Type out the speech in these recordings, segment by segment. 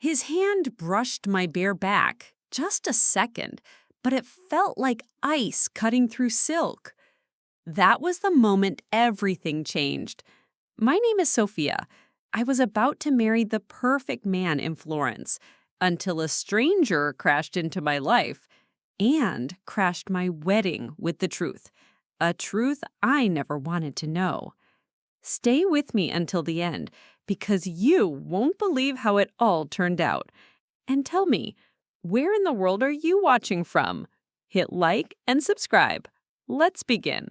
His hand brushed my bare back, just a second, but it felt like ice cutting through silk. That was the moment everything changed. My name is Sofia. I was about to marry the perfect man in Florence until a stranger crashed into my life and crashed my wedding with the truth, a truth I never wanted to know. Stay with me until the end because you won't believe how it all turned out. And tell me, where in the world are you watching from? Hit like and subscribe. Let's begin.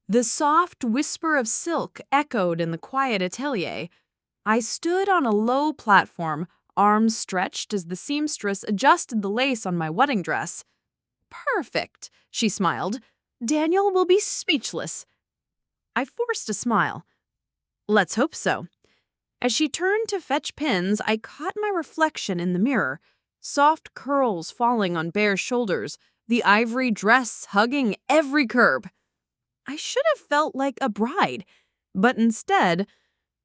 The soft whisper of silk echoed in the quiet atelier. I stood on a low platform, arms stretched as the seamstress adjusted the lace on my wedding dress. "Perfect," she smiled. "Daniel will be speechless." I forced a smile. "Let's hope so." As she turned to fetch pins, I caught my reflection in the mirror, soft curls falling on bare shoulders, the ivory dress hugging every curve. I should have felt like a bride, but instead,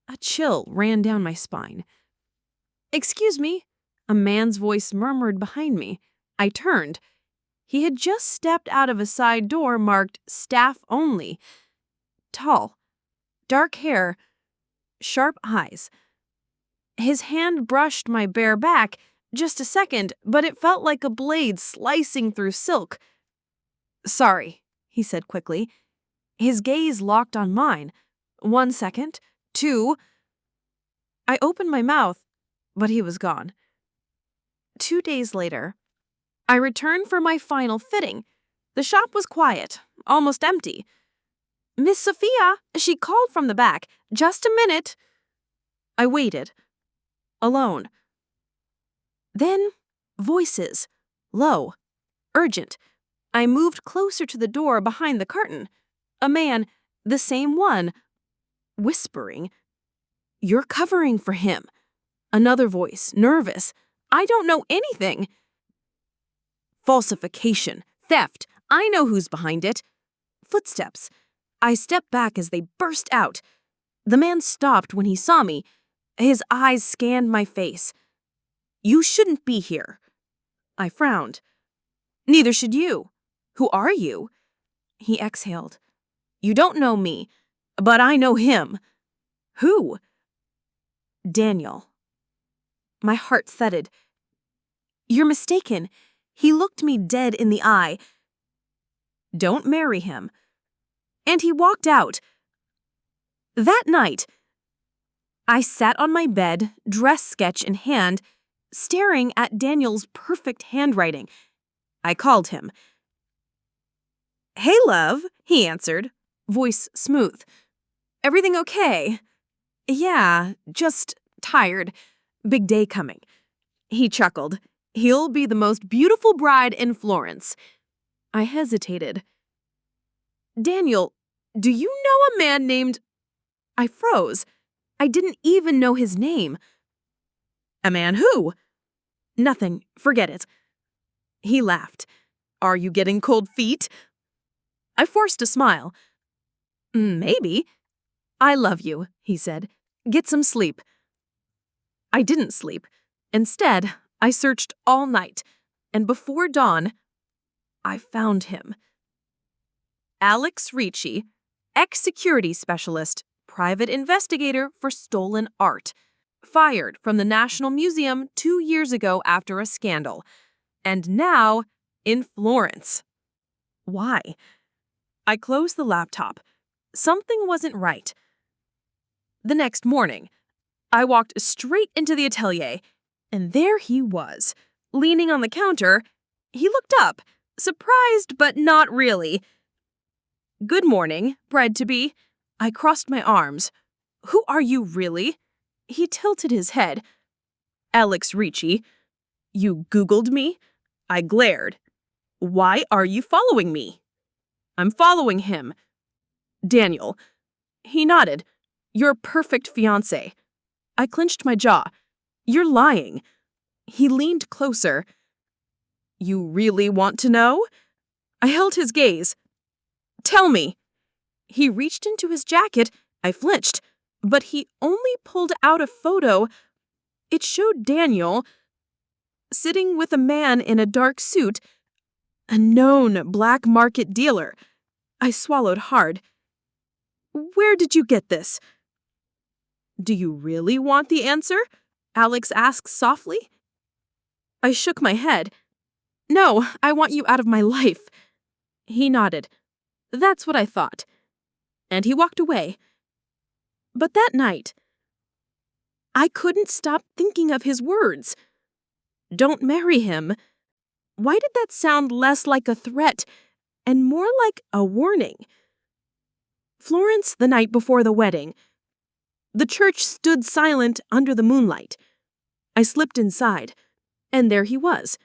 a chill ran down my spine. "Excuse me," a man's voice murmured behind me. I turned. He had just stepped out of a side door marked "Staff Only." Tall, dark hair, sharp eyes. His hand brushed my bare back, just a second, but it felt like a blade slicing through silk. "Sorry," he said quickly. His gaze locked on mine. 1 second, 2. I opened my mouth, but he was gone. 2 days later, I returned for my final fitting. The shop was quiet, almost empty. "Miss Sophia," she called from the back. "Just a minute." I waited, alone. Then, voices, low, urgent. I moved closer to the door behind the curtain. A man, the same one, whispering, "You're covering for him." Another voice, nervous. "I don't know anything." "Falsification, theft. I know who's behind it." Footsteps. I stepped back as they burst out. The man stopped when he saw me. His eyes scanned my face. "You shouldn't be here." I frowned. "Neither should you. Who are you?" He exhaled. "You don't know me, but I know him." "Who?" "Daniel." My heart thudded. "You're mistaken." He looked me dead in the eye. "Don't marry him." And he walked out. That night, I sat on my bed, dress sketch in hand, staring at Daniel's perfect handwriting. I called him. "Hey, love," he answered, voice smooth. "Everything okay?" "Yeah, just tired. Big day coming." He chuckled. "He'll be the most beautiful bride in Florence." I hesitated. "Daniel, do you know a man named—" I froze. I didn't even know his name. "A man who?" "Nothing. Forget it." He laughed. "Are you getting cold feet?" I forced a smile. "Maybe." "I love you," he said. "Get some sleep." I didn't sleep. Instead, I searched all night, and before dawn, I found him. Alex Ricci, ex-security specialist, private investigator for stolen art, fired from the National Museum 2 years ago after a scandal, and now in Florence. Why? I closed the laptop. Something wasn't right. The next morning, I walked straight into the atelier, and there he was, leaning on the counter. He looked up, surprised but not really. "Good morning, bride-to-be." I crossed my arms. "Who are you really?" He tilted his head. "Alex Ricci." "You Googled me?" I glared. "Why are you following me?" "I'm following him." "Daniel." He nodded. "Your perfect fiancé." I clenched my jaw. "You're lying." He leaned closer. "You really want to know?" I held his gaze. "Tell me." He reached into his jacket. I flinched, but he only pulled out a photo It showed Daniel sitting with a man in a dark suit, a known black market dealer. I swallowed hard. Where did you get this? Do you really want the answer? Alex asked softly. I shook my head. No, I want you out of my life. He nodded. That's what I thought. And he walked away. But that night, I couldn't stop thinking of his words. Don't marry him. Why did that sound less like a threat and more like a warning? Florence, the night before the wedding. The church stood silent under the moonlight. I slipped inside, and there he was,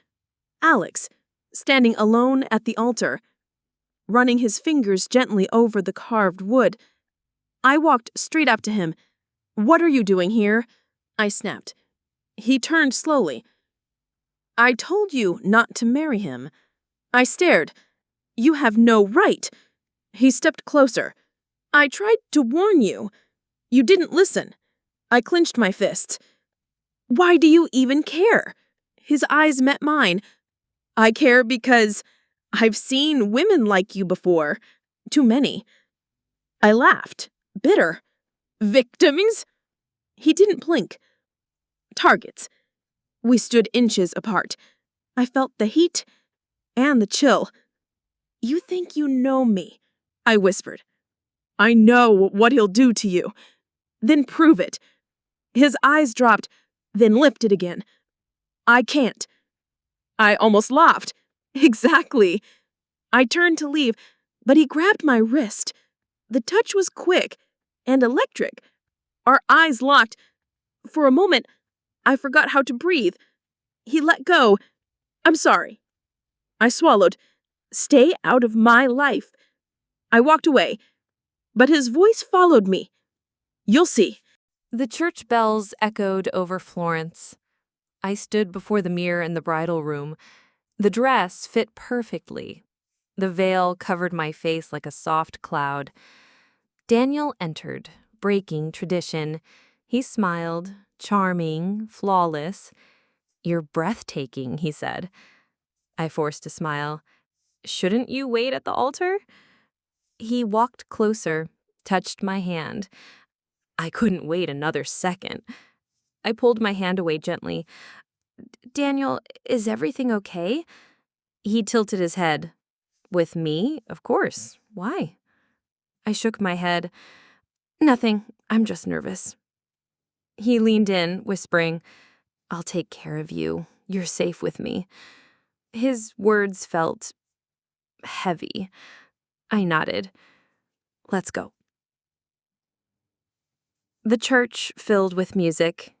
Alex, standing alone at the altar, running his fingers gently over the carved wood. I walked straight up to him. What are you doing here? I snapped. He turned slowly. I told you not to marry him. I stared. You have no right. He stepped closer. I tried to warn you. You didn't listen. I clenched my fists. Why do you even care? His eyes met mine. I care because I've seen women like you before. Too many. I laughed, bitter. Victims? He didn't blink. Targets. We stood inches apart. I felt the heat and the chill. You think you know me, I whispered. I know what he'll do to you. Then prove it. His eyes dropped, then lifted again. I can't. I almost laughed. Exactly. I turned to leave, but he grabbed my wrist. The touch was quick and electric. Our eyes locked. For a moment, I forgot how to breathe. He let go. I'm sorry. I swallowed. Stay out of my life. I walked away, but his voice followed me. You'll see. The church bells echoed over Florence. I stood before the mirror in the bridal room. The dress fit perfectly. The veil covered my face like a soft cloud. Daniel entered, breaking tradition. He smiled, charming, flawless. You're breathtaking, he said. I forced a smile. Shouldn't you wait at the altar? He walked closer, touched my hand. I couldn't wait another second. I pulled my hand away gently. Daniel, is everything okay? He tilted his head. With me, of course. Why? I shook my head. Nothing. I'm just nervous. He leaned in, whispering, I'll take care of you. You're safe with me. His words felt heavy. I nodded. Let's go. The church filled with music.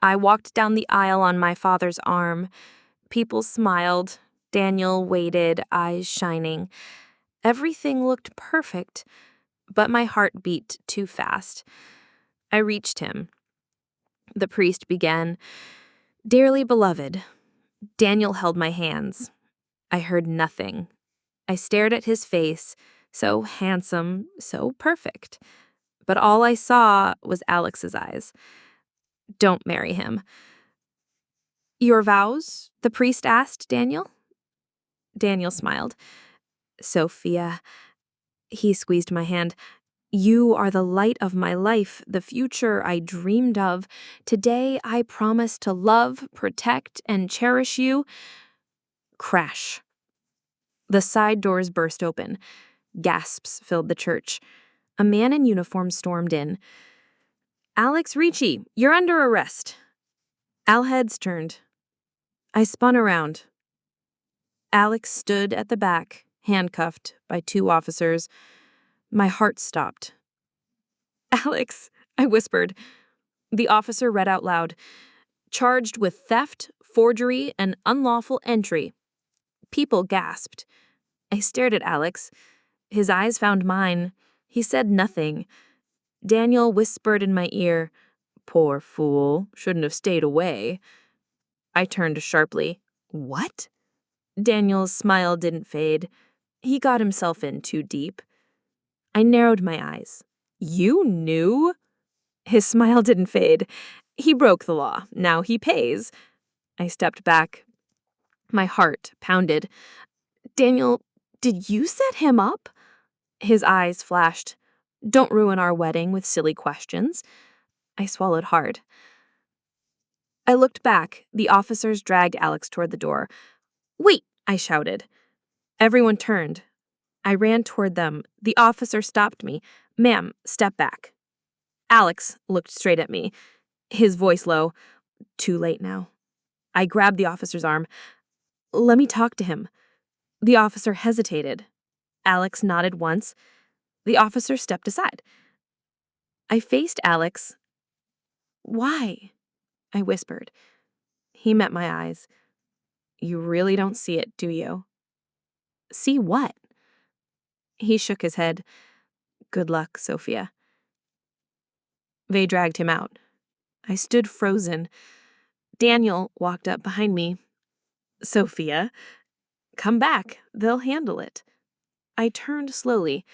I walked down the aisle on my father's arm. People smiled. Daniel waited, eyes shining. Everything looked perfect, but my heart beat too fast. I reached him. The priest began, Dearly beloved. Daniel held my hands. I heard nothing. I stared at his face, so handsome, so perfect. But all I saw was Alex's eyes. Don't marry him. Your vows? The priest asked Daniel. Daniel smiled. Sofia. He squeezed my hand. You are the light of my life, the future I dreamed of. Today I promise to love, protect, and cherish you. Crash. The side doors burst open. Gasps filled the church. A man in uniform stormed in. Alex Ricci, you're under arrest. Our heads turned. I spun around. Alex stood at the back, handcuffed by two officers. My heart stopped. Alex, I whispered. The officer read out loud. Charged with theft, forgery, and unlawful entry. People gasped. I stared at Alex. His eyes found mine. He said nothing. Daniel whispered in my ear, Poor fool, shouldn't have stayed away. I turned sharply. What? Daniel's smile didn't fade. He got himself in too deep. I narrowed my eyes. You knew? His smile didn't fade. He broke the law. Now he pays. I stepped back. My heart pounded. Daniel, did you set him up? His eyes flashed. Don't ruin our wedding with silly questions. I swallowed hard. I looked back. The officers dragged Alex toward the door. Wait, I shouted. Everyone turned. I ran toward them. The officer stopped me. Ma'am, step back. Alex looked straight at me, his voice low. Too late now. I grabbed the officer's arm. Let me talk to him. The officer hesitated. Alex nodded once. The officer stepped aside. I faced Alex. Why? I whispered. He met my eyes. You really don't see it, do you? See what? He shook his head. Good luck, Sofia. They dragged him out. I stood frozen. Daniel walked up behind me. Sofia, come back. They'll handle it. I turned slowly.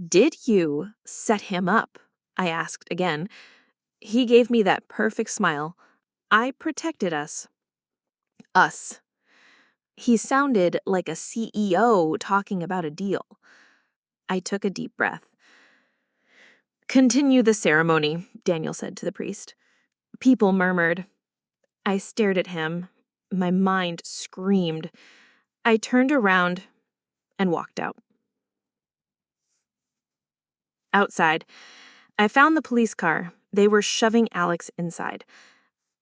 Did you set him up? I asked again. He gave me that perfect smile. I protected us. Us. He sounded like a CEO talking about a deal. I took a deep breath. Continue the ceremony, Daniel said to the priest. People murmured. I stared at him. My mind screamed. I turned around and walked out. Outside, I found the police car. They were shoving Alex inside.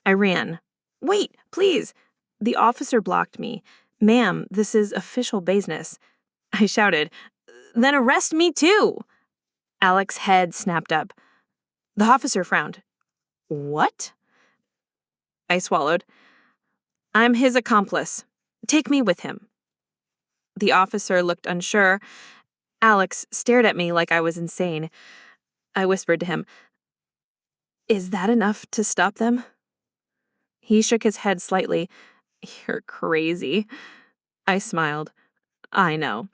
I ran. Wait, please. The officer blocked me. Ma'am, this is official business. I shouted. Then arrest me too. Alex's head snapped up. The officer frowned. What? I swallowed. I'm his accomplice. Take me with him. The officer looked unsure. Alex stared at me like I was insane. I whispered to him, Is that enough to stop them? He shook his head slightly. You're crazy. I smiled. I know.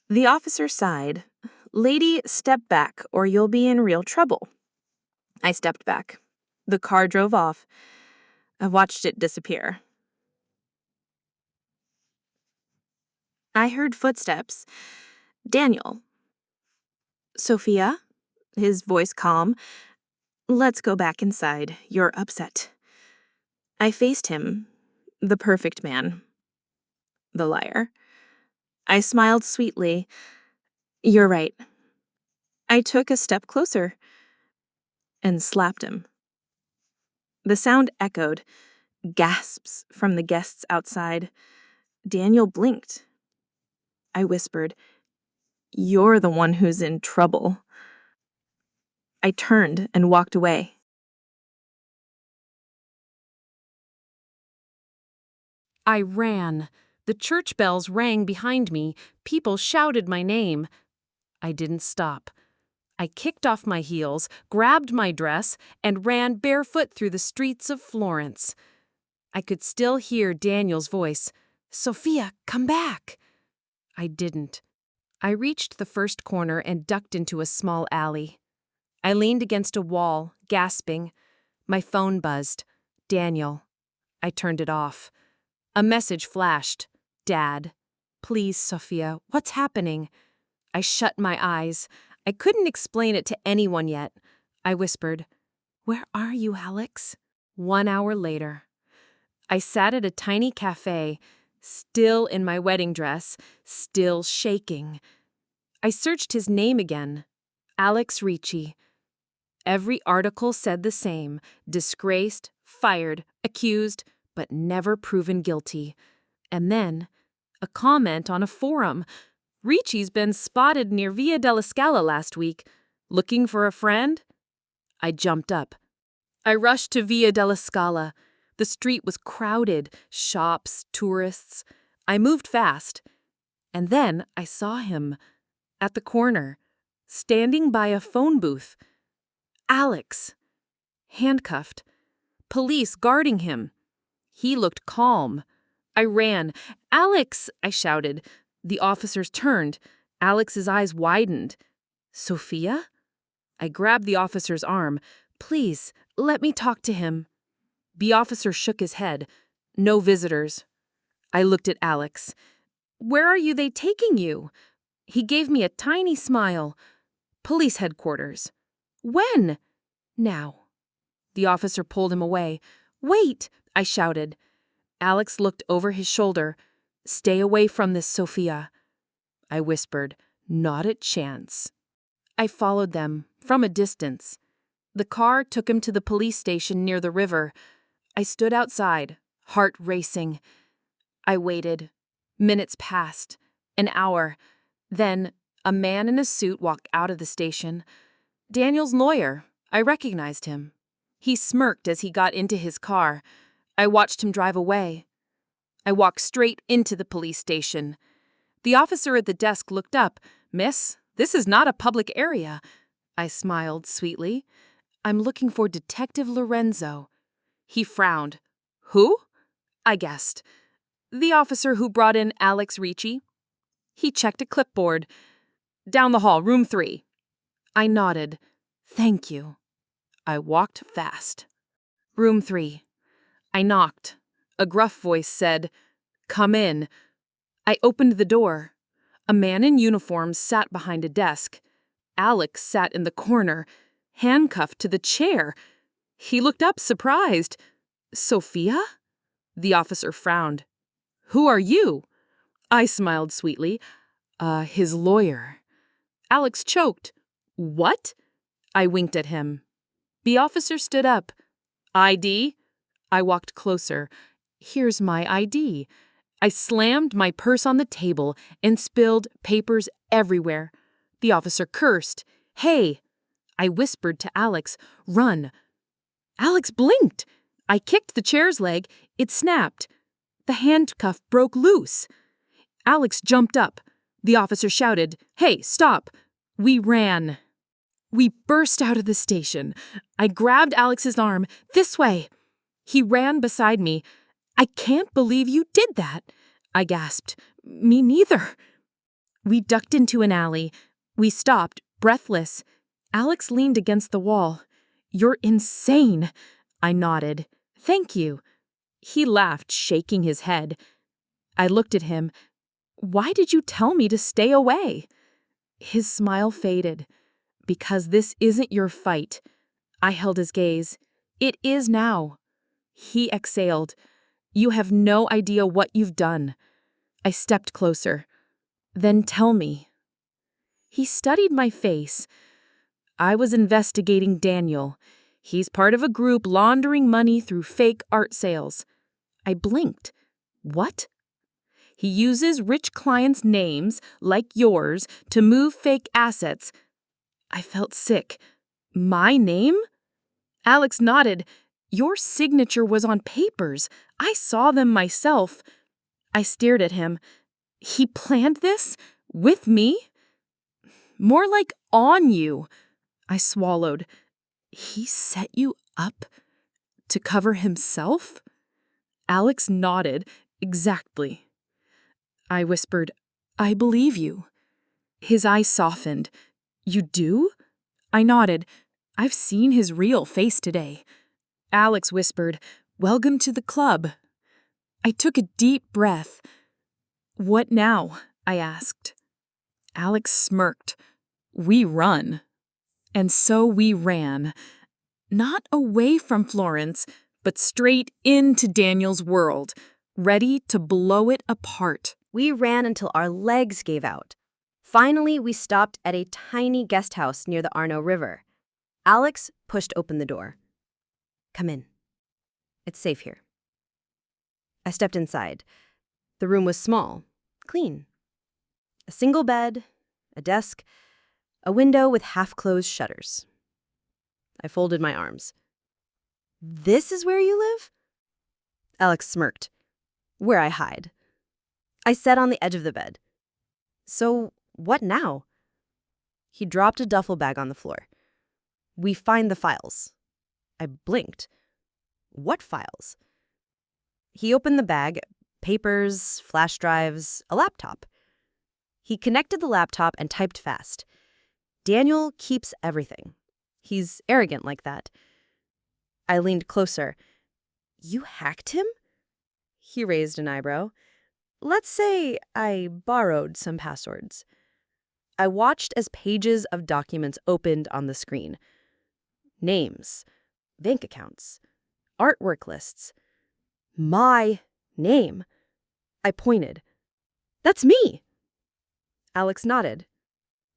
The officer sighed. Lady, step back or you'll be in real trouble. I stepped back. The car drove off. I watched it disappear. I heard footsteps. Daniel. Sofia? His voice calm. Let's go back inside. You're upset. I faced him. The perfect man. The liar. I smiled sweetly. You're right. I took a step closer and slapped him. The sound echoed. Gasps from the guests outside. Daniel blinked. I whispered, You're the one who's in trouble. I turned and walked away. I ran. The church bells rang behind me. People shouted my name. I didn't stop. I kicked off my heels, grabbed my dress, and ran barefoot through the streets of Florence. I could still hear Daniel's voice. Sofia, come back. I didn't. I reached the first corner and ducked into a small alley. I leaned against a wall, gasping. My phone buzzed. Daniel. I turned it off. A message flashed. Dad. Please, Sofia, what's happening? I shut my eyes. I couldn't explain it to anyone yet. I whispered, Where are you, Alex? 1 hour later. I sat at a tiny cafe, still in my wedding dress, still shaking. I searched his name again. Alex Ricci. Every article said the same. Disgraced, fired, accused, but never proven guilty. And then, a comment on a forum. Ricci's been spotted near Via della Scala last week. Looking for a friend? I jumped up. I rushed to Via della Scala. The street was crowded, shops, tourists. I moved fast. And then I saw him, at the corner, standing by a phone booth. Alex. Handcuffed. Police guarding him. He looked calm. I ran. Alex, I shouted. The officers turned. Alex's eyes widened. Sofia? I grabbed the officer's arm. Please, Let me talk to him. The officer shook his head. No visitors. I looked at Alex. Where are they taking you? He gave me a tiny smile. Police headquarters. When? Now. The officer pulled him away. Wait, I shouted. Alex looked over his shoulder. Stay away from this, Sofia. I whispered, not a chance. I followed them, from a distance. The car took him to the police station near the river. I stood outside, heart racing. I waited. Minutes passed. An hour. Then, a man in a suit walked out of the station. Daniel's lawyer. I recognized him. He smirked as he got into his car. I watched him drive away. I walked straight into the police station. The officer at the desk looked up. Miss, this is not a public area. I smiled sweetly. I'm looking for Detective Lorenzo. He frowned. Who? I guessed. The officer who brought in Alex Ricci. He checked a clipboard. Down the hall, room 3. I nodded. Thank you. I walked fast. Room 3. I knocked. A gruff voice said, Come in. I opened the door. A man in uniform sat behind a desk. Alex sat in the corner, handcuffed to the chair. He looked up, surprised. Sofia? The officer frowned. Who are you? I smiled sweetly. His lawyer. Alex choked. What? I winked at him. The officer stood up. ID? I walked closer. Here's my ID. I slammed my purse on the table and spilled papers everywhere. The officer cursed. Hey! I whispered to Alex, run. Alex blinked. I kicked the chair's leg. It snapped. The handcuff broke loose. Alex jumped up. The officer shouted, Hey, stop! We ran. We burst out of the station. I grabbed Alex's arm. This way. He ran beside me. I can't believe you did that, I gasped. Me neither. We ducked into an alley. We stopped, breathless. Alex leaned against the wall. You're insane, I nodded. Thank you. He laughed, shaking his head. I looked at him. Why did you tell me to stay away? His smile faded. Because this isn't your fight. I held his gaze. It is now. He exhaled. You have no idea what you've done. I stepped closer. Then tell me. He studied my face. I was investigating Daniel. He's part of a group laundering money through fake art sales. I blinked. What? He uses rich clients' names, like yours, to move fake assets. I felt sick. My name? Alex nodded. Your signature was on papers. I saw them myself. I stared at him. He planned this? With me? More like on you. I swallowed. He set you up to cover himself? Alex nodded. Exactly. I whispered, I believe you. His eyes softened. You do? I nodded. I've seen his real face today. Alex whispered, Welcome to the club. I took a deep breath. What now? I asked. Alex smirked. We run. And so we ran. Not away from Florence, but straight into Daniel's world, ready to blow it apart. We ran until our legs gave out. Finally, we stopped at a tiny guest house near the Arno River. Alex pushed open the door. Come in. It's safe here. I stepped inside. The room was small, clean. A single bed, a desk, a window with half-closed shutters. I folded my arms. This is where you live? Alex smirked. Where I hide. I sat on the edge of the bed. So, what now? He dropped a duffel bag on the floor. We find the files. I blinked. What files? He opened the bag, papers, flash drives, a laptop. He connected the laptop and typed fast. Daniel keeps everything. He's arrogant like that. I leaned closer. You hacked him? He raised an eyebrow. Let's say I borrowed some passwords. I watched as pages of documents opened on the screen. Names, bank accounts, artwork lists. My name. I pointed. That's me. Alex nodded.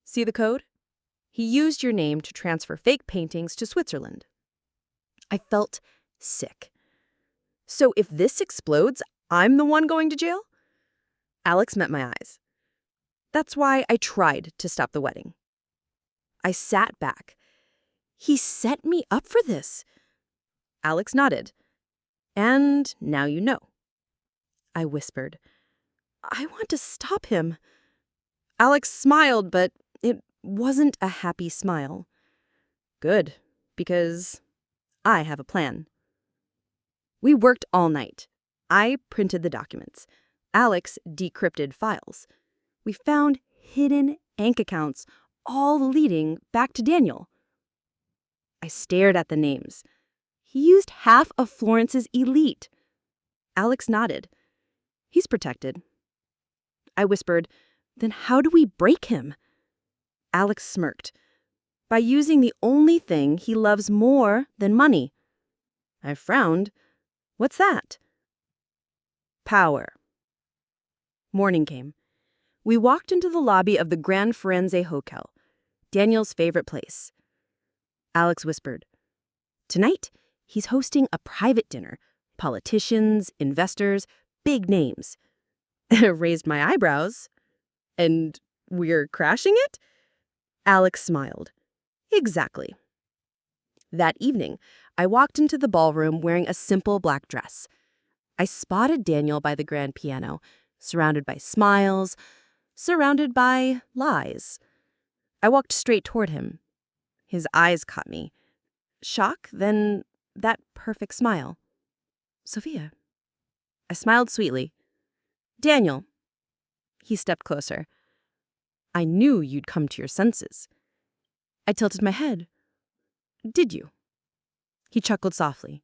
See the code? He used your name to transfer fake paintings to Switzerland. I felt sick. So if this explodes, I'm the one going to jail? Alex met my eyes. That's why I tried to stop the wedding. I sat back. He set me up for this. Alex nodded. And now you know. I whispered. I want to stop him. Alex smiled, but it wasn't a happy smile. Good, because I have a plan. We worked all night. I printed the documents. Alex decrypted files. We found hidden bank accounts, all leading back to Daniel. I stared at the names. He used half of Florence's elite. Alex nodded. He's protected. I whispered, then how do we break him? Alex smirked. By using the only thing he loves more than money. I frowned. What's that? Power. Morning came. We walked into the lobby of the Grand Firenze Hotel, Daniel's favorite place. Alex whispered, tonight, he's hosting a private dinner. Politicians, investors, big names. I raised my eyebrows. And we're crashing it? Alex smiled. Exactly. That evening, I walked into the ballroom wearing a simple black dress. I spotted Daniel by the grand piano, surrounded by smiles, surrounded by lies. I walked straight toward him. His eyes caught me. Shock, then that perfect smile. Sofia. I smiled sweetly. Daniel. He stepped closer. I knew you'd come to your senses. I tilted my head. Did you? He chuckled softly.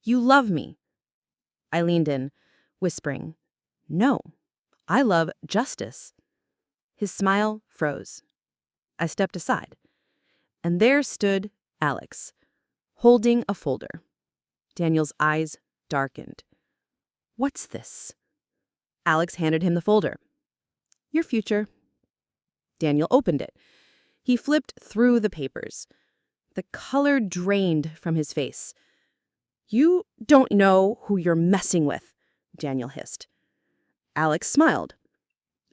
You love me. I leaned in, whispering, no, I love justice. His smile froze. I stepped aside, and there stood Alex, holding a folder. Daniel's eyes darkened. What's this? Alex handed him the folder. Your future. Daniel opened it. He flipped through the papers. The color drained from his face. You don't know who you're messing with, Daniel hissed. Alex smiled.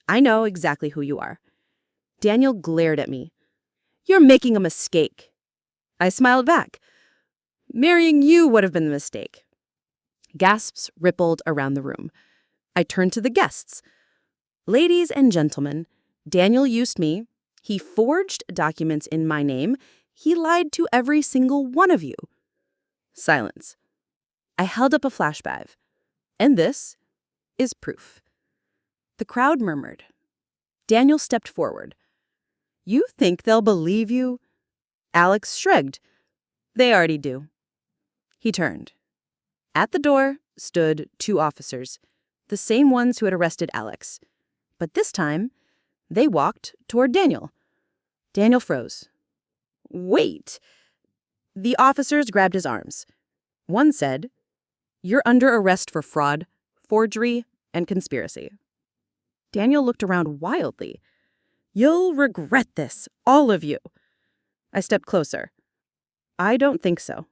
I know exactly who you are. Daniel glared at me. You're making a mistake. I smiled back. Marrying you would have been the mistake. Gasps rippled around the room. I turned to the guests. Ladies and gentlemen, Daniel used me. He forged documents in my name. He lied to every single one of you. Silence. I held up a flashbang. And this is proof. The crowd murmured. Daniel stepped forward. You think they'll believe you? Alex shrugged. They already do. He turned. At the door stood two officers, the same ones who had arrested Alex. But this time, they walked toward Daniel. Daniel froze. Wait. The officers grabbed his arms. One said, You're under arrest for fraud, forgery, and conspiracy. Daniel looked around wildly. You'll regret this, all of you. I stepped closer. I don't think so.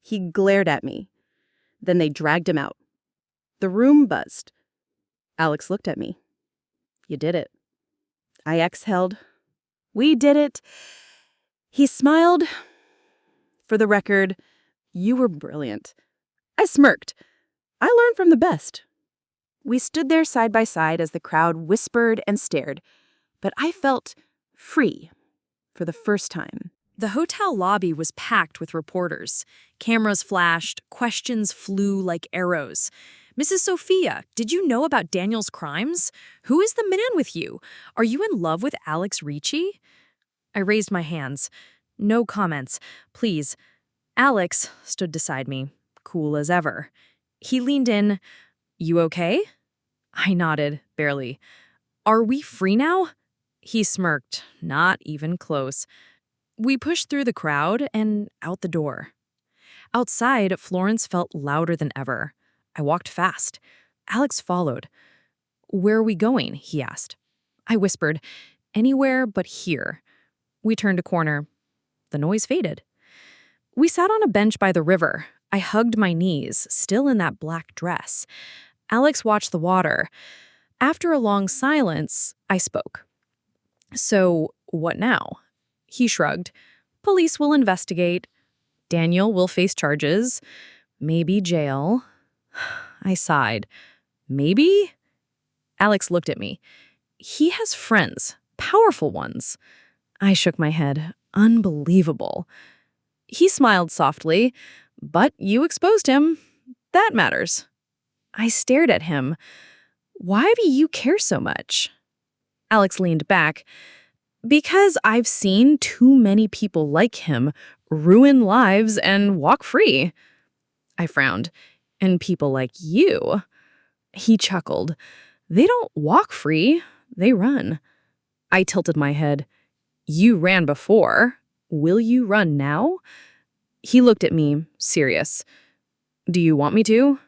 He glared at me. Then they dragged him out. The room buzzed. Alex looked at me. You did it. I exhaled. We did it. He smiled. For the record, you were brilliant. I smirked. I learned from the best. We stood there side by side as the crowd whispered and stared, but I felt free for the first time. The hotel lobby was packed with reporters. Cameras flashed, questions flew like arrows. Mrs. Sofia, did you know about Daniel's crimes? Who is the man with you? Are you in love with Alex Ricci? I raised my hands. No comments, please. Alex stood beside me, cool as ever. He leaned in. "You okay?" I nodded, barely. "Are we free now?" He smirked, not even close. We pushed through the crowd and out the door. Outside, Florence felt louder than ever. I walked fast. Alex followed. "Where are we going?" he asked. I whispered, "Anywhere but here." We turned a corner. The noise faded. We sat on a bench by the river. I hugged my knees, still in that black dress. Alex watched the water. After a long silence, I spoke. "So, what now?" He shrugged. "Police will investigate. Daniel will face charges. Maybe jail." I sighed. "Maybe?" Alex looked at me. "He has friends, powerful ones." I shook my head. "Unbelievable." He smiled softly. "But you exposed him. That matters." I stared at him. "Why do you care so much?" Alex leaned back. "Because I've seen too many people like him ruin lives and walk free." I frowned. "And people like you?" He chuckled. "They don't walk free, they run." I tilted my head. "You ran before. Will you run now?" He looked at me, serious. "Do you want me to?"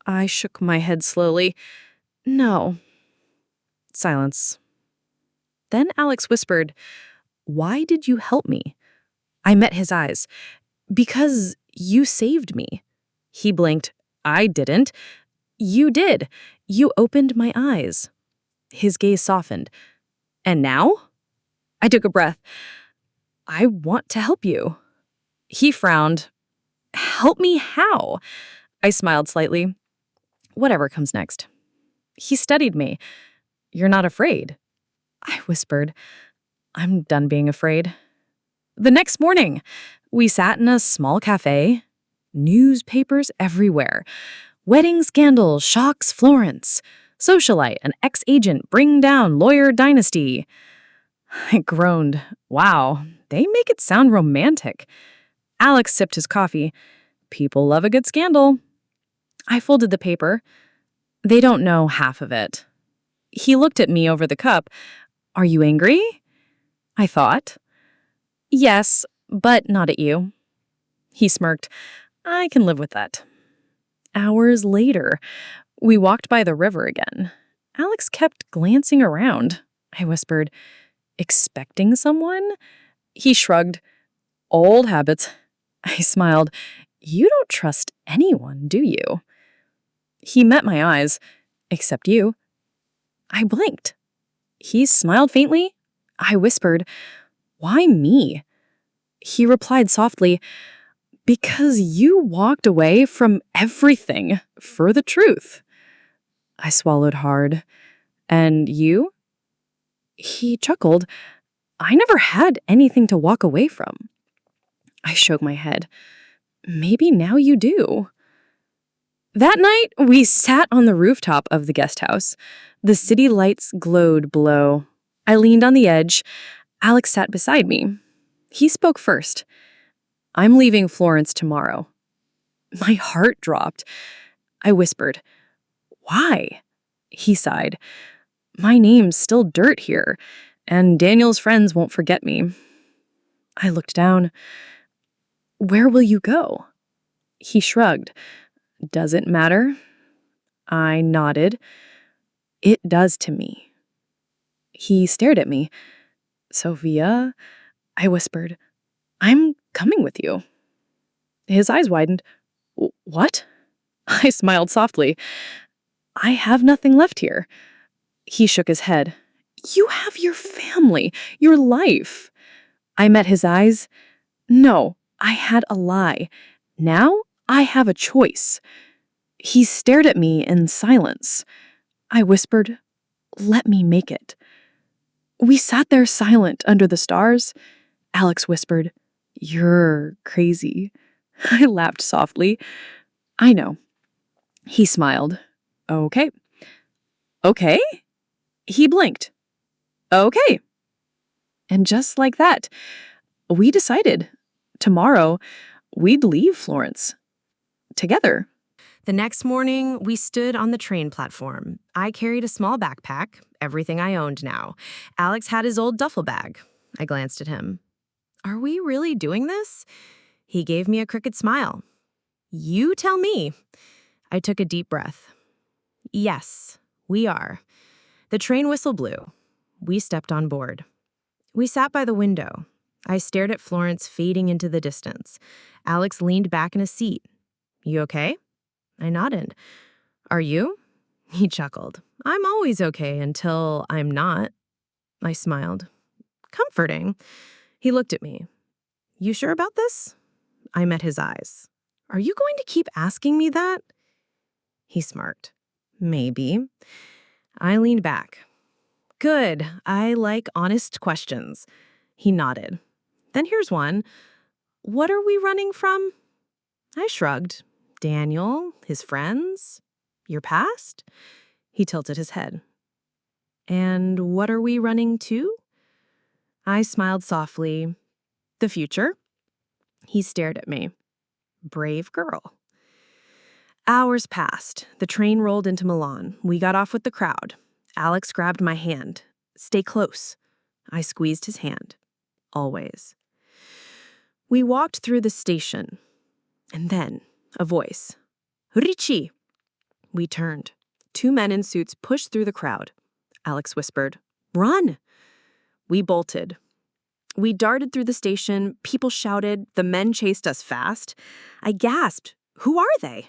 I shook my head slowly. "No." Silence. Then Alex whispered, "Why did you help me?" I met his eyes. "Because you saved me." He blinked. "I didn't." "You did. You opened my eyes." His gaze softened. "And now?" I took a breath. "I want to help you." He frowned. "Help me how?" I smiled slightly. "Whatever comes next." He studied me. "You're not afraid?" I whispered. "I'm done being afraid." The next morning, we sat in a small cafe. Newspapers everywhere. Wedding scandal shocks Florence. Socialite and ex-agent bring down lawyer dynasty. I groaned. Wow, they make it sound romantic. Alex sipped his coffee. "People love a good scandal." I folded the paper. "They don't know half of it." He looked at me over the cup. "Are you angry?" I thought. "Yes, but not at you." He smirked. "I can live with that." Hours later, we walked by the river again. Alex kept glancing around. I whispered, "Expecting someone?" He shrugged. "Old habits." I smiled. "You don't trust anyone, do you?" He met my eyes. "Except you." I blinked. He smiled faintly. I whispered, "Why me?" He replied softly, "Because you walked away from everything for the truth." I swallowed hard. "And you?" He chuckled. "I never had anything to walk away from." I shook my head. "Maybe now you do." That night, we sat on the rooftop of the guest house. The city lights glowed below. I leaned on the edge. Alex sat beside me. He spoke first. "I'm leaving Florence tomorrow." My heart dropped. I whispered, "Why?" He sighed. "My name's still dirt here, and Daniel's friends won't forget me." I looked down. "Where will you go?" He shrugged. "Does it matter?" I nodded. "It does to me." He stared at me. "Sofia?" I whispered. "I'm coming with you." His eyes widened. "What?" I smiled softly. "I have nothing left here." He shook his head. "You have your family, your life." I met his eyes. No, I had a lie. Now I have a choice. He stared at me in silence. I whispered, "Let me make it." We sat there silent under the stars. Alex whispered, "You're crazy." I laughed softly. "I know." He smiled. "Okay." "Okay?" He blinked. "Okay." And just like that, we decided. Tomorrow, we'd leave Florence. Together. The next morning, we stood on the train platform. I carried a small backpack, everything I owned now. Alex had his old duffel bag. I glanced at him. Are we really doing this? He gave me a crooked smile. You tell me. I took a deep breath. Yes, we are. The train whistle blew. We stepped on board. We sat by the window. I stared at Florence fading into the distance. Alex leaned back in a seat. You okay? I nodded. Are you? He chuckled. I'm always okay until I'm not. I smiled. Comforting. He looked at me. You sure about this? I met his eyes. Are you going to keep asking me that? He smirked. Maybe. I leaned back. Good. I like honest questions. He nodded. Then here's one. What are we running from? I shrugged. Daniel, his friends, your past? He tilted his head. And what are we running to? I smiled softly. The future. He stared at me. Brave girl. Hours passed. The train rolled into Milan. We got off with the crowd. Alex grabbed my hand. Stay close. I squeezed his hand. Always. We walked through the station. And then, a voice. Ricci! We turned. 2 men in suits pushed through the crowd. Alex whispered, Run! We bolted. We darted through the station. People shouted. The men chased us fast. I gasped. Who are they?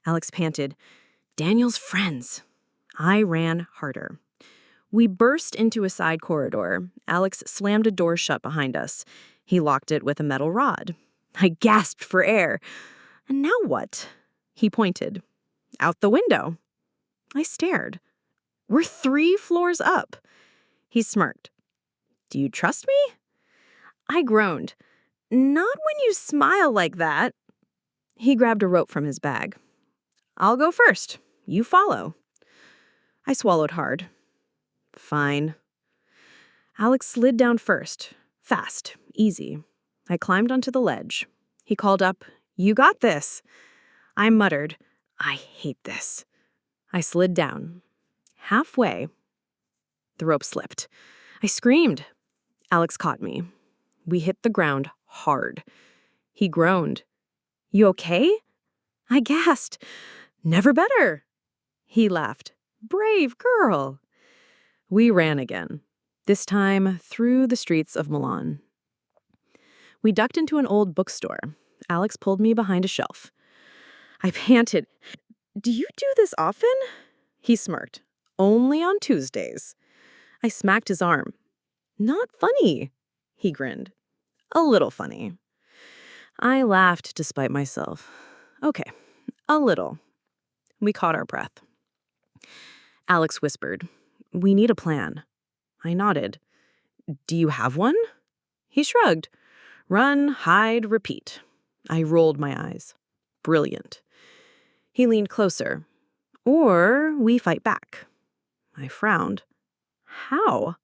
Alex panted. Daniel's friends. I ran harder. We burst into a side corridor. Alex slammed a door shut behind us. He locked it with a metal rod. I gasped for air. And now what? He pointed. Out the window. I stared. We're 3 floors up. He smirked. Do you trust me? I groaned. Not when you smile like that. He grabbed a rope from his bag. I'll go first. You follow. I swallowed hard. Fine. Alex slid down first. Fast. Easy. I climbed onto the ledge. He called up, You got this. I muttered, I hate this. I slid down. Halfway, the rope slipped. I screamed. Alex caught me. We hit the ground hard. He groaned. You okay? I gasped. Never better. He laughed. Brave girl. We ran again, this time through the streets of Milan. We ducked into an old bookstore. Alex pulled me behind a shelf. I panted. Do you do this often? He smirked. Only on Tuesdays. I smacked his arm. Not funny. He grinned. A little funny. I laughed despite myself. Okay, a little. We caught our breath. Alex whispered, We need a plan. I nodded. Do you have one? He shrugged. Run, hide, repeat. I rolled my eyes. Brilliant. He leaned closer. Or we fight back. I frowned. How?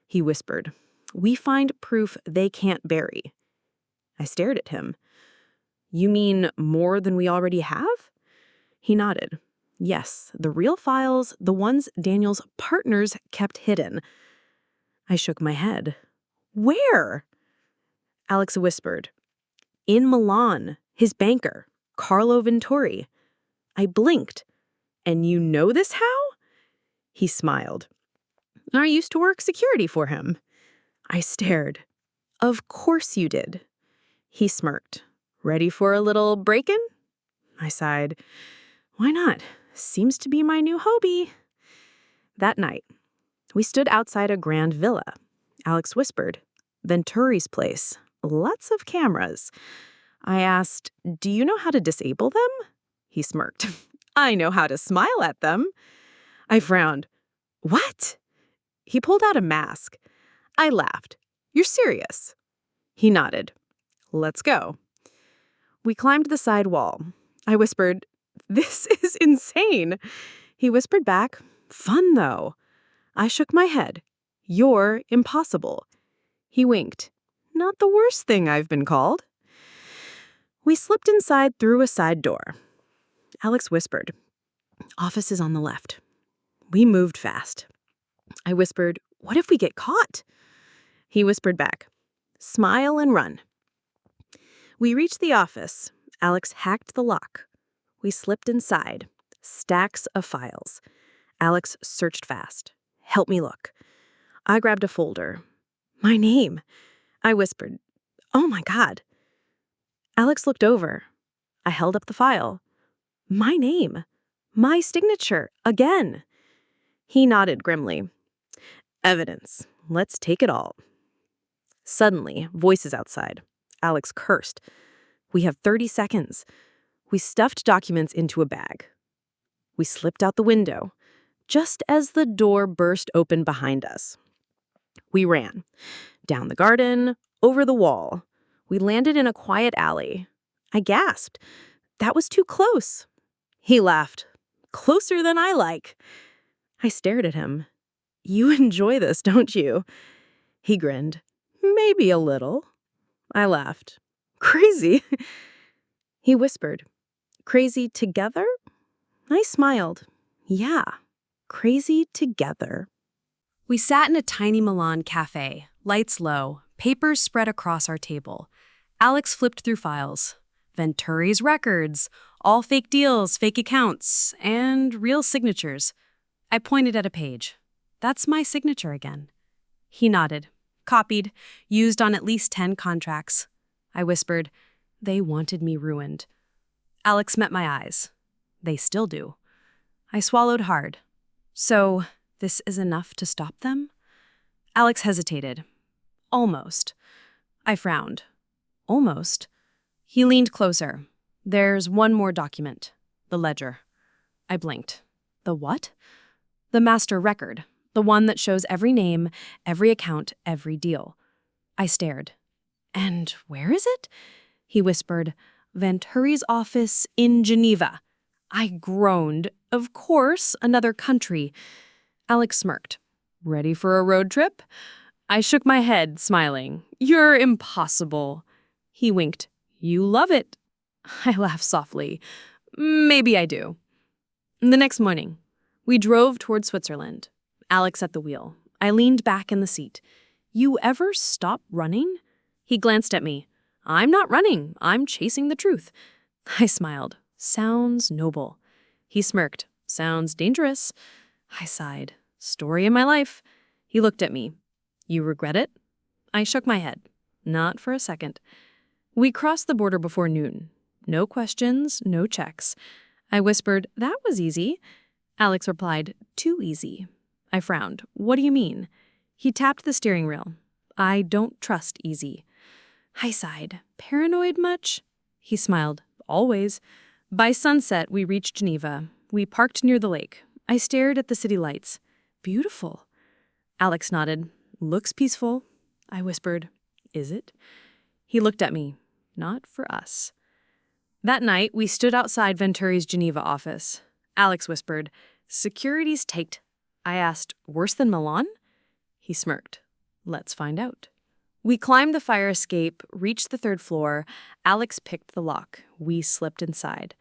He whispered. We find proof they can't bury. I stared at him. You mean more than we already have? He nodded. Yes, the real files, the ones Daniel's partners kept hidden. I shook my head. Where? Alex whispered. In Milan, his banker, Carlo Ventori. I blinked. And you know this how? He smiled. I used to work security for him. I stared. Of course you did. He smirked. Ready for a little break-in? I sighed. Why not? Seems to be my new hobby. That night, we stood outside a grand villa. Alex whispered, Venturi's place. Lots of cameras. I asked, Do you know how to disable them? He smirked. I know how to smile at them. I frowned. What? He pulled out a mask. I laughed. You're serious? He nodded. Let's go. We climbed the side wall. I whispered, This is insane. He whispered back, Fun, though. I shook my head. You're impossible. He winked. Not the worst thing I've been called. We slipped inside through a side door. Alex whispered, "Office is on the left." We moved fast. I whispered, "What if we get caught?" He whispered back, "Smile and run." We reached the office. Alex hacked the lock. We slipped inside. Stacks of files. Alex searched fast. "Help me look." I grabbed a folder. "My name." I whispered, "Oh my God." Alex looked over. I held up the file. "My name. My signature. Again." He nodded grimly. "Evidence. Let's take it all." Suddenly, voices outside. Alex cursed. "We have 30 seconds." We stuffed documents into a bag. We slipped out the window, just as the door burst open behind us. We ran. Down the garden, over the wall. We landed in a quiet alley. I gasped. That was too close. He laughed. "Closer than I like." I stared at him. "You enjoy this, don't you?" He grinned. "Maybe a little." I laughed. "Crazy." He whispered, "Crazy together?" I smiled. "Yeah, crazy together." We sat in a tiny Milan cafe, lights low, papers spread across our table. Alex flipped through files. Venturi's records, all fake deals, fake accounts, and real signatures. I pointed at a page. "That's my signature again." He nodded. "Copied, used on at least 10 contracts." I whispered, "They wanted me ruined." Alex met my eyes. "They still do." I swallowed hard. "So, this is enough to stop them?" Alex hesitated. "Almost." I frowned. "Almost?" He leaned closer. "There's one more document. The ledger." I blinked. "The what?" "The master record. The one that shows every name, every account, every deal." I stared. "And where is it?" He whispered, "Venturi's office in Geneva." I groaned. "Of course, another country." Alex smirked. "Ready for a road trip?" I shook my head, smiling. "You're impossible." He winked. "You love it." I laughed softly. "Maybe I do." The next morning, we drove toward Switzerland. Alex at the wheel. I leaned back in the seat. "You ever stop running?" He glanced at me. "I'm not running. I'm chasing the truth." I smiled. "Sounds noble." He smirked. "Sounds dangerous." I sighed. "Story of my life." He looked at me. "You regret it?" I shook my head. "Not for a second." We crossed the border before noon. No questions, no checks. I whispered, "That was easy." Alex replied, "Too easy." I frowned. "What do you mean?" He tapped the steering wheel. "I don't trust easy." I sighed. "Paranoid much?" He smiled. "Always." By sunset, we reached Geneva. We parked near the lake. I stared at the city lights. "Beautiful." Alex nodded. "Looks peaceful." I whispered, "Is it?" He looked at me. "Not for us." That night, we stood outside Venturi's Geneva office. Alex whispered, "Security's tight." I asked, "Worse than Milan?" He smirked. "Let's find out." We climbed the fire escape, reached the 3rd floor. Alex picked the lock. We slipped inside.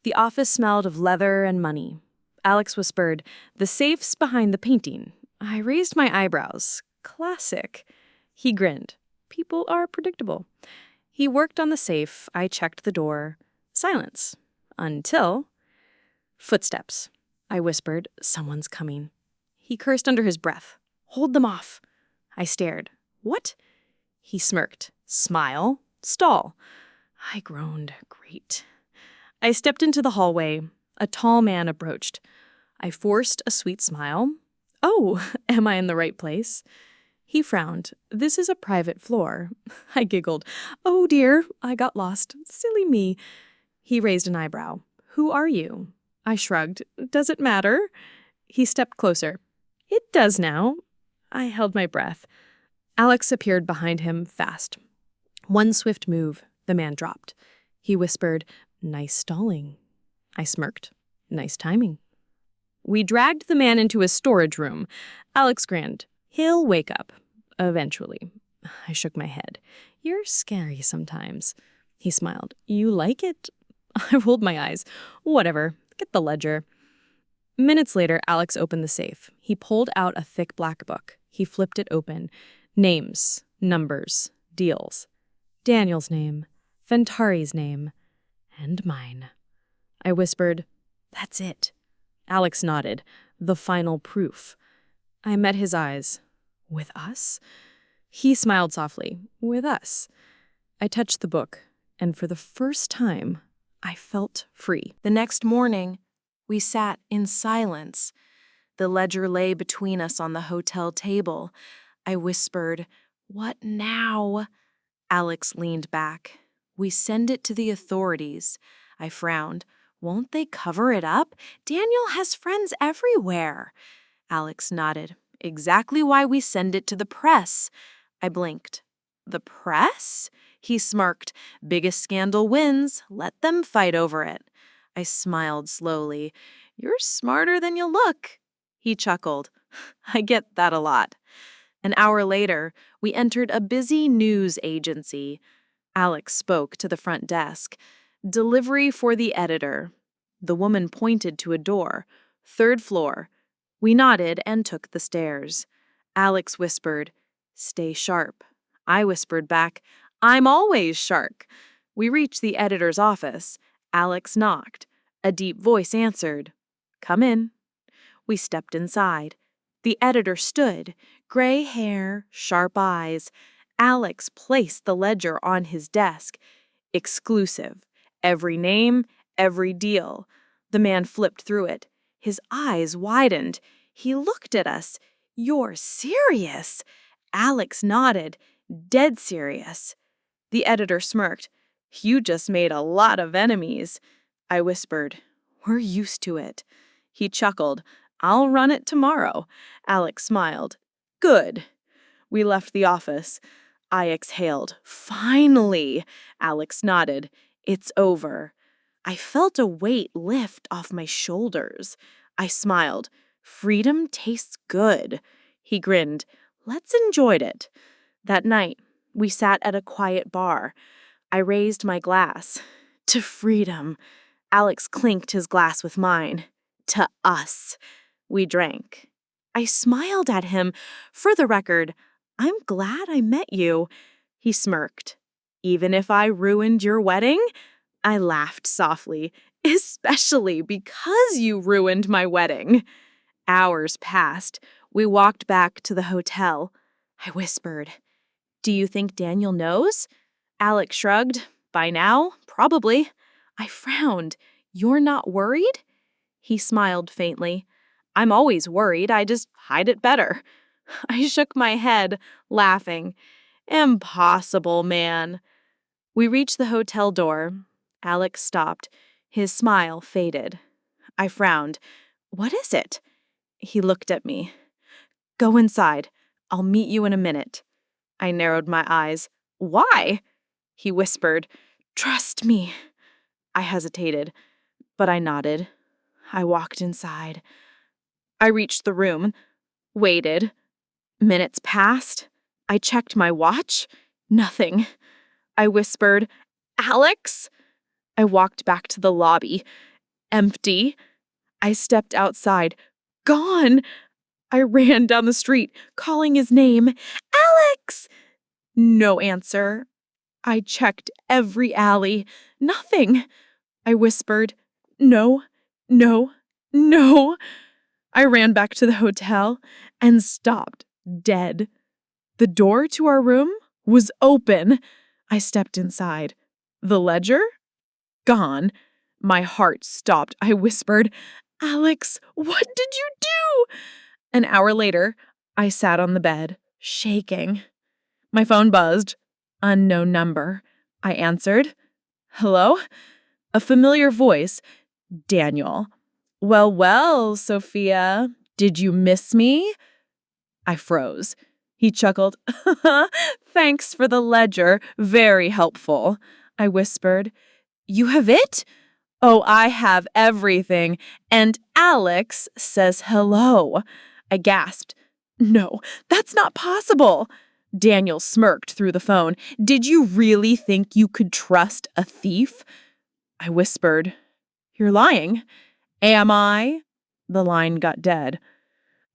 The office smelled of leather and money. Alex whispered, "The safe's behind the painting." I raised my eyebrows. Classic. He grinned. People are predictable. He worked on the safe. I checked the door. Silence. Until... footsteps. I whispered, "Someone's coming." He cursed under his breath. "Hold them off." I stared. "What?" He smirked. "Smile. Stall." I groaned. Great. I stepped into the hallway. A tall man approached. I forced a sweet smile. "Oh, am I in the right place?" He frowned. "This is a private floor." I giggled. "Oh dear, I got lost. Silly me." He raised an eyebrow. "Who are you?" I shrugged. "Does it matter?" He stepped closer. "It does now." I held my breath. Alex appeared behind him fast. One swift move, the man dropped. He whispered, "Nice stalling." I smirked. "Nice timing." We dragged the man into his storage room. Alex grinned. "He'll wake up. Eventually." I shook my head. "You're scary sometimes." He smiled. You like it? I rolled my eyes. Whatever. Get the ledger. Minutes later, Alex opened the safe. He pulled out a thick black book. He flipped it open. Names, numbers, deals. Daniel's name, Fentari's name, and mine. I whispered, "That's it." Alex nodded. The final proof. I met his eyes. With us? He smiled softly. With us. I touched the book, and for the first time, I felt free. The next morning, we sat in silence. The ledger lay between us on the hotel table. I whispered, "What now?" Alex leaned back. "We send it to the authorities." I frowned. "Won't they cover it up? Daniel has friends everywhere." Alex nodded. "Exactly why we send it to the press." I blinked. "The press?" He smirked. "Biggest scandal wins. Let them fight over it." I smiled slowly. "You're smarter than you look." He chuckled. "I get that a lot." An hour later, we entered a busy news agency. Alex spoke to the front desk. "Delivery for the editor." The woman pointed to a door. "Third floor." We nodded and took the stairs. Alex whispered, "Stay sharp." I whispered back, "I'm always sharp." We reached the editor's office. Alex knocked. A deep voice answered, "Come in." We stepped inside. The editor stood, gray hair, sharp eyes. Alex placed the ledger on his desk. Exclusive. Every name, every deal. The man flipped through it. His eyes widened. He looked at us. "You're serious?" Alex nodded, dead serious. The editor smirked. "You just made a lot of enemies." I whispered, "We're used to it." He chuckled. "I'll run it tomorrow." Alex smiled. "Good." We left the office. I exhaled. "Finally." Alex nodded. "It's over." I felt a weight lift off my shoulders. I smiled. "Freedom tastes good." He grinned. "Let's enjoy it." That night, we sat at a quiet bar. I raised my glass. "To freedom." Alex clinked his glass with mine. "To us." We drank. I smiled at him. "For the record, I'm glad I met you." He smirked. "Even if I ruined your wedding?" I laughed softly. "Especially because you ruined my wedding." Hours passed. We walked back to the hotel. I whispered, "Do you think Daniel knows?" Alex shrugged. "By now, probably." I frowned. "You're not worried?" He smiled faintly. "I'm always worried. I just hide it better." I shook my head, laughing. "Impossible, man." We reached the hotel door. Alex stopped. His smile faded. I frowned. "What is it?" He looked at me. "Go inside. I'll meet you in a minute." I narrowed my eyes. "Why?" He whispered, "Trust me." I hesitated, but I nodded. I walked inside. I reached the room, waited. Minutes passed. I checked my watch. Nothing. I whispered, "Alex?" I walked back to the lobby. Empty. I stepped outside. Gone. I ran down the street, calling his name. "Alex!" No answer. I checked every alley. Nothing. I whispered, "No, no, no." I ran back to the hotel and stopped dead. The door to our room was open. I stepped inside. The ledger? Gone. My heart stopped. I whispered, "Alex, what did you do?" An hour later, I sat on the bed, shaking. My phone buzzed. Unknown number. I answered. "Hello?" A familiar voice. Daniel. "Well, well, Sofia. Did you miss me?" I froze. He chuckled. "Thanks for the ledger. Very helpful." I whispered. "You have it?" "Oh, I have everything. And Alex says hello." I gasped. "No, that's not possible." Daniel smirked through the phone. "Did you really think you could trust a thief?" I whispered. "You're lying." "Am I?" The line got dead.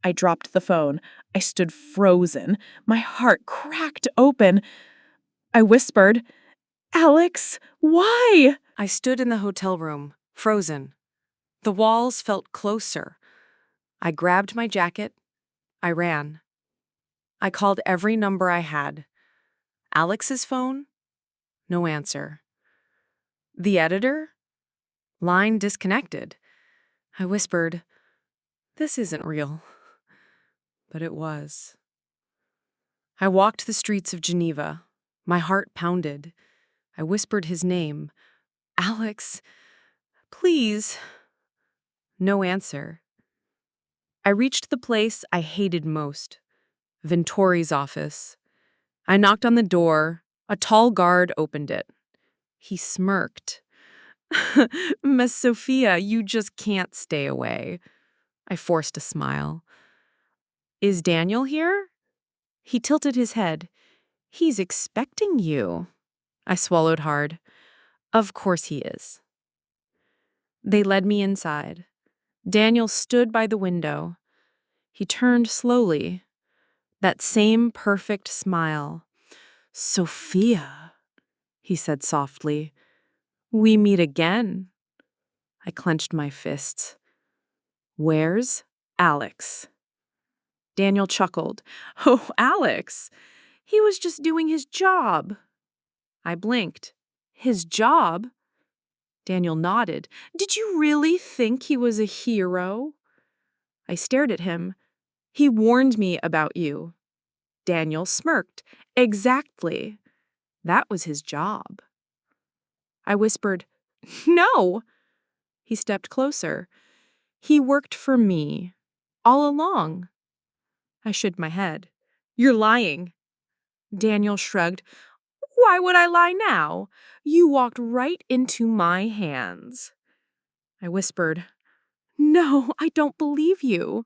I dropped the phone. I stood frozen. My heart cracked open. I whispered, "Alex, why?" I stood in the hotel room, frozen. The walls felt closer. I grabbed my jacket. I ran. I called every number I had. Alex's phone? No answer. The editor? Line disconnected. I whispered, "This isn't real." But it was. I walked the streets of Geneva. My heart pounded. I whispered his name. "Alex, please." No answer. I reached the place I hated most, Venturi's office. I knocked on the door. A tall guard opened it. He smirked. "Miss Sofia, you just can't stay away." I forced a smile. "Is Daniel here?" He tilted his head. "He's expecting you." I swallowed hard. "Of course he is." They led me inside. Daniel stood by the window. He turned slowly. That same perfect smile. "Sofia," he said softly. "We meet again." I clenched my fists. "Where's Alex?" Daniel chuckled. "Oh, Alex. He was just doing his job." I blinked. "His job?" Daniel nodded. "Did you really think he was a hero?" I stared at him. "He warned me about you." Daniel smirked. "Exactly. That was his job." I whispered, "No." He stepped closer. "He worked for me. All along." I shook my head. "You're lying." Daniel shrugged. "Why would I lie now? You walked right into my hands." I whispered, "No, I don't believe you."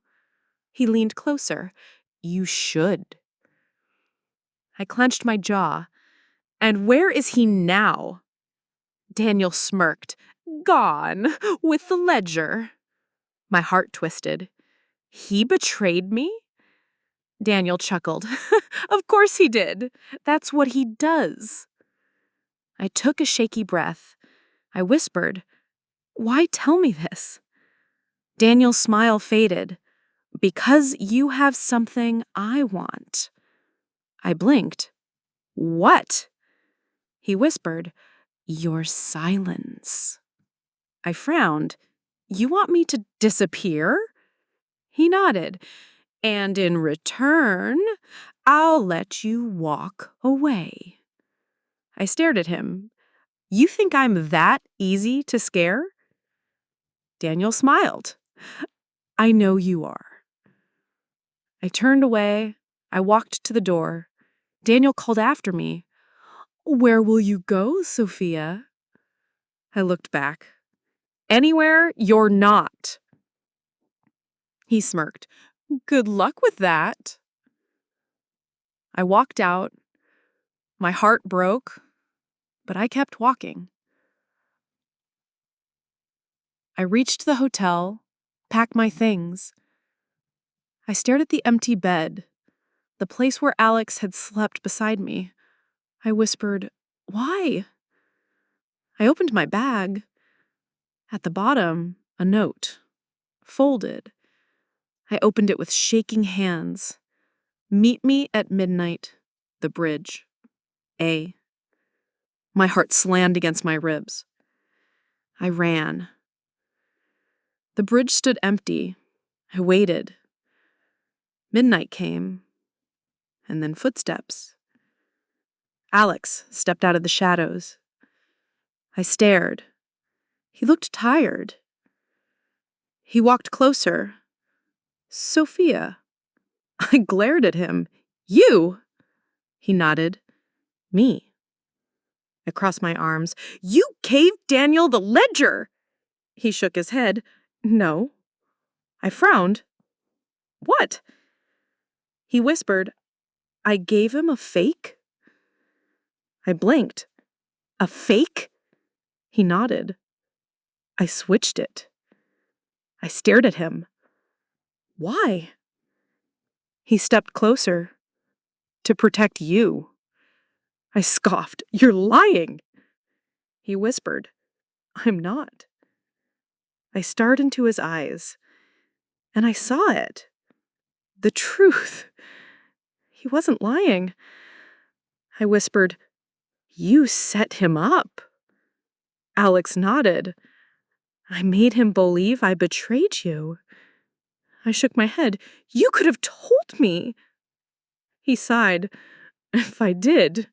He leaned closer. "You should." I clenched my jaw. "And where is he now?" Daniel smirked. "Gone, with the ledger." My heart twisted. "He betrayed me?" Daniel chuckled. "Of course he did. That's what he does." I took a shaky breath. I whispered, "Why tell me this?" Daniel's smile faded. "Because you have something I want." I blinked. "What?" He whispered, "Your silence." I frowned. "You want me to disappear?" He nodded. "And in return, I'll let you walk away." I stared at him. "You think I'm that easy to scare?" Daniel smiled. "I know you are." I turned away. I walked to the door. Daniel called after me. "Where will you go, Sofia?" I looked back. "Anywhere you're not." He smirked. "Good luck with that." I walked out. My heart broke, but I kept walking. I reached the hotel, packed my things. I stared at the empty bed, the place where Alex had slept beside me. I whispered, "Why?" I opened my bag. At the bottom, a note, folded. I opened it with shaking hands. "Meet me at midnight, the bridge. A." My heart slammed against my ribs. I ran. The bridge stood empty. I waited. Midnight came, and then footsteps. Alex stepped out of the shadows. I stared. He looked tired. He walked closer. "Sofia." I glared at him. "You?" He nodded. "Me." I crossed my arms. "You gave Daniel the ledger!" He shook his head. "No." I frowned. "What?" He whispered, I gave him a fake? I blinked. A fake? He nodded. I switched it. I stared at him. Why? He stepped closer. To protect you. I scoffed. You're lying. He whispered. I'm not. I stared into his eyes, and I saw it. The truth. He wasn't lying. I whispered, You set him up. Alex nodded. I made him believe I betrayed you. I shook my head. You could have told me. He sighed. If I did,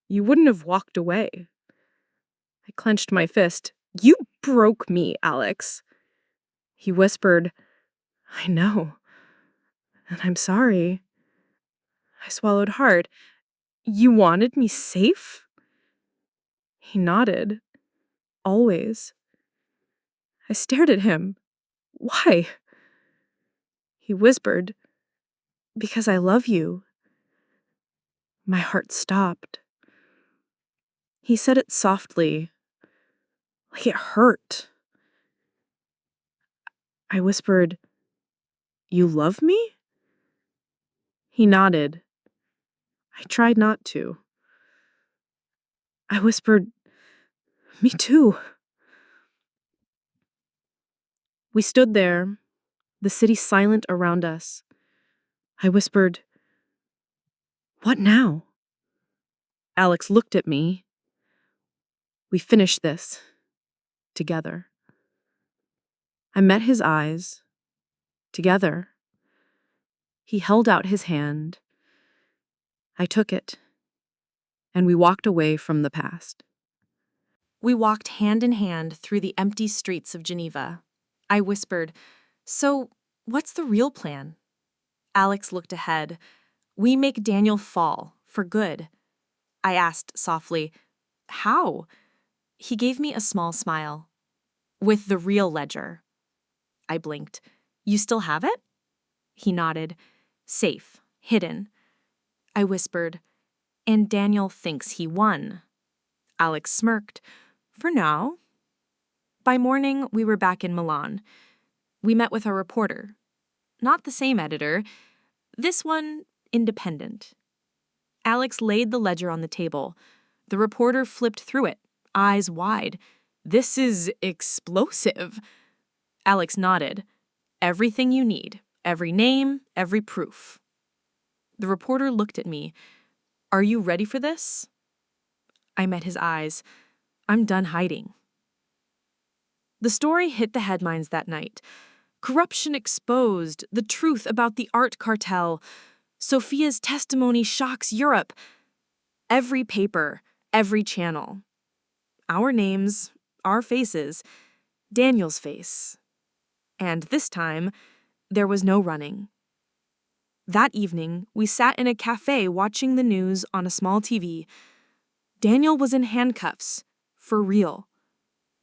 you wouldn't have walked away. I clenched my fist. You broke me, Alex. He whispered, I know. And I'm sorry. I swallowed hard. You wanted me safe? He nodded. Always. I stared at him. Why? He whispered, Because I love you. My heart stopped. He said it softly, like it hurt. I whispered, You love me? He nodded. I tried not to. I whispered, Me too. We stood there, the city silent around us. I whispered, What now? Alex looked at me. We finished this. Together. I met his eyes. Together. He held out his hand. I took it. And we walked away from the past. We walked hand in hand through the empty streets of Geneva. I whispered, So, what's the real plan? Alex looked ahead. We make Daniel fall, for good. I asked softly, How? He gave me a small smile. With the real ledger. I blinked. You still have it? He nodded. Safe, hidden. I whispered, And Daniel thinks he won. Alex smirked. For now. By morning, we were back in Milan. We met with a reporter. Not the same editor. This one, independent. Alex laid the ledger on the table. The reporter flipped through it, eyes wide. This is explosive. Alex nodded. Everything you need. Every name, every proof. The reporter looked at me. Are you ready for this? I met his eyes. I'm done hiding. The story hit the headlines that night. Corruption exposed, the truth about the art cartel. Sofia's testimony shocks Europe. Every paper, every channel. Our names, our faces, Daniel's face. And this time, there was no running. That evening, we sat in a cafe watching the news on a small TV. Daniel was in handcuffs, for real.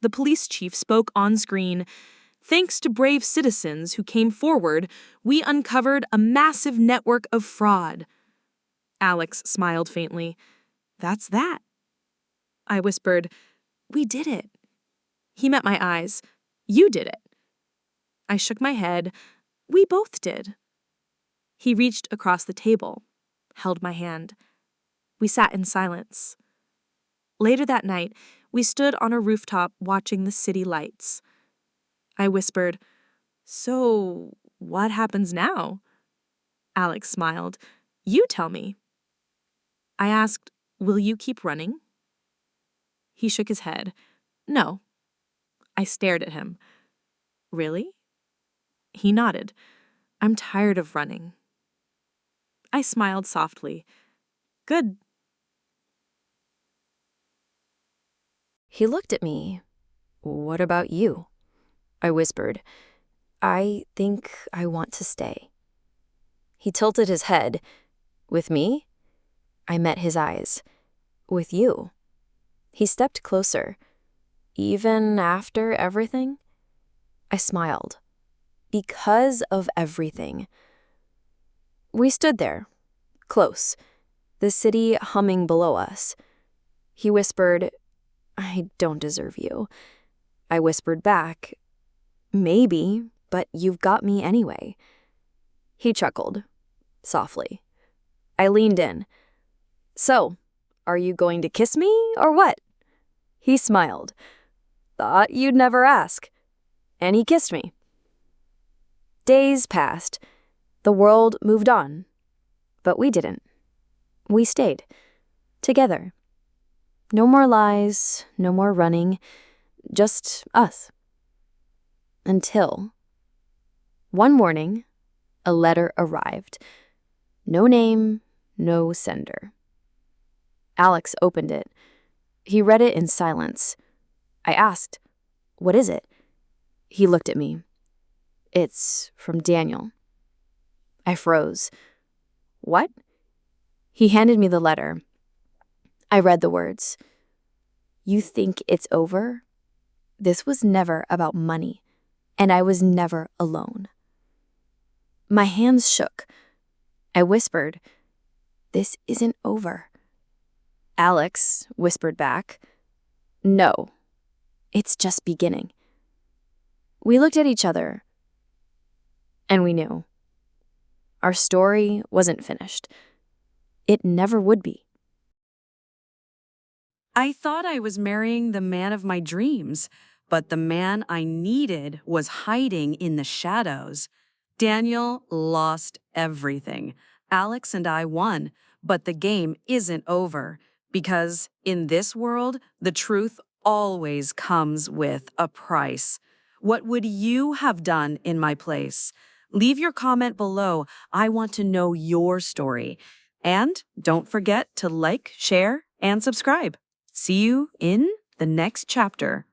The police chief spoke on screen. Thanks to brave citizens who came forward, we uncovered a massive network of fraud. Alex smiled faintly. That's that. I whispered, We did it. He met my eyes. You did it. I shook my head. We both did. He reached across the table, held my hand. We sat in silence. Later that night, we stood on a rooftop watching the city lights. I whispered, So, what happens now? Alex smiled. You tell me. I asked, Will you keep running? He shook his head. No. I stared at him. Really? He nodded. I'm tired of running. I smiled softly. Good. He looked at me. What about you? I whispered. I think I want to stay. He tilted his head. With me? I met his eyes. With you. He stepped closer. Even after everything? I smiled. Because of everything. We stood there, close, the city humming below us. He whispered, "I don't deserve you." I whispered back, "Maybe, but you've got me anyway." He chuckled, softly. I leaned in. "So, are you going to kiss me or what?" He smiled. "Thought you'd never ask." And he kissed me. Days passed. The world moved on. But we didn't. We stayed. Together. No more lies, no more running. Just us. Until one morning, a letter arrived. No name, no sender. Alex opened it. He read it in silence. I asked, "What is it?" He looked at me. "It's from Daniel." I froze. "What?" He handed me the letter. I read the words. "You think it's over? This was never about money, and I was never alone." My hands shook. I whispered, "This isn't over." Alex whispered back, "No, it's just beginning." We looked at each other, and we knew. Our story wasn't finished. It never would be. I thought I was marrying the man of my dreams, but the man I needed was hiding in the shadows. Daniel lost everything. Alex and I won, but the game isn't over, because in this world, the truth always comes with a price. What would you have done in my place? Leave your comment below. I want to know your story. And don't forget to like, share, and subscribe. See you in the next chapter.